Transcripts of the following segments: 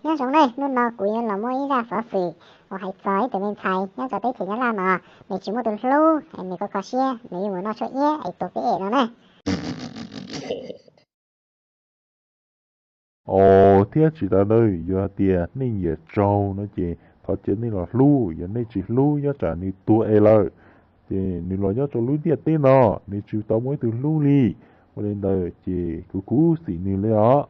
nhớ trong đây nó cuối là mỗi ra phở phì và hãy tới từ bên thầy nhớ cho tới thì nhớ làm mà mình chỉ một tuần lâu mình có xe mình muốn nó cho nhé ấy tổ cái nó này Ồ, thế chỉ ta đây, giờ tiền nên giờ trâu nó chỉ họ chỉ nên là lu, giờ nên chỉ lu nhớ trả nên tua e lời, thì nên lo nhớ cho lu tiền tên nó, nên chịu tao mới từ lu đi, cho nên đời chỉ cú cú xỉ nên lấy đó.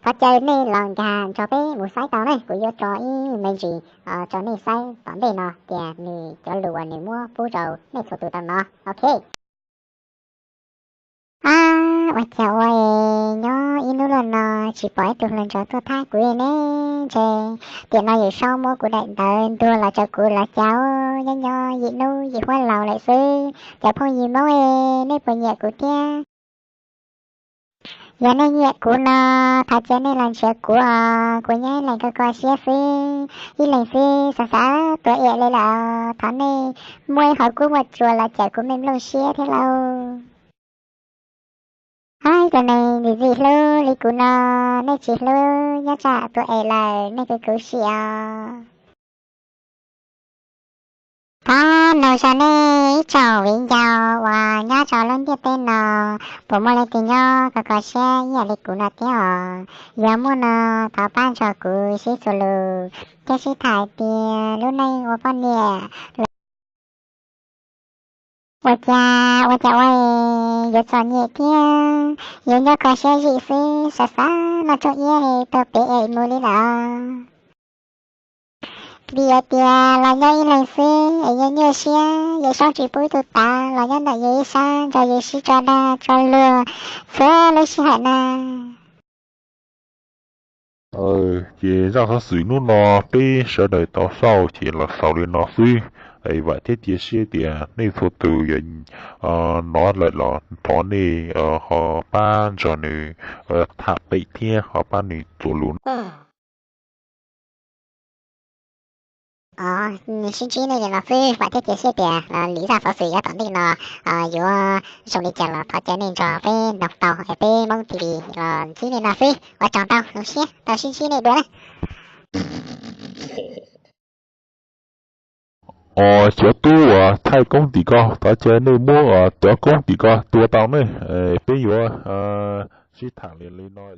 có chơi này lòng gà cho cái một sai tao này của yo cho ý mình chỉ cho này sai tao đây nó tiền này cho lùa này mua phú trầu này thuộc tụi tao nó ok ôi trời ơi nhớ inu lần nó chỉ bỏ tụi lần cho tôi thay của em ấy chơi tiền nó vậy sau mua của đại đời tôi là cho của là cháu nhớ nhớ gì nu gì hoa lầu lại sư cháu phong gì máu em này bởi nhẹ của tia giờ này nhẹ của nó thật chơi này làm chuyện của nhé này coi xe phi đi lên phi xã tuổi ẹ đây là tháng này mua hỏi của một chùa là chạy của mình lâu xe thế lâu hai cái này thì gì lơ đi của nó này chỉ lơ nhá trả tuổi ẹ là này cái cứu xe nó cho nên chào với chào và nhá chào lên tiếp tên nó bố mua lên tiền nhau có xe nhà lịch của nó thế à giờ mua nó thảo ban cho cụ sĩ solo cái sĩ thải tiền lúc này ở bên nè 我有做夜店，有那个小意思，啥啥那做夜都别没哩啦。Bia tia là nhây lên xe, nhây nhây xe, nhây xong chỉ bùi tụt ta là nhây đã nhây sang, cho nhây sĩ cho đa, cho lừa, phê lấy sĩ hại na. Chỉ ra nó xử nó bê sợ đời tao sau chỉ là sau lên nó suy, ấy vậy thế thì xe tiền nên số từ hiện nó lại là nó này họ ban cho này thả bậy thiên họ ban này tổ lún. Xin chí này là phi, và thế kia xe tiền là lý ra phá phí cho tổng định là dù xong đi chả là thoát chế nên cho phê đọc tàu, phê mong tì là chí này là phi, và chọn tàu, đúng xe, tàu xin chí này bữa này. Chỗ tu thay công ty có, ta chơi này mua chỗ công ty có, tua tao này, bây giờ chỉ thẳng lên nói.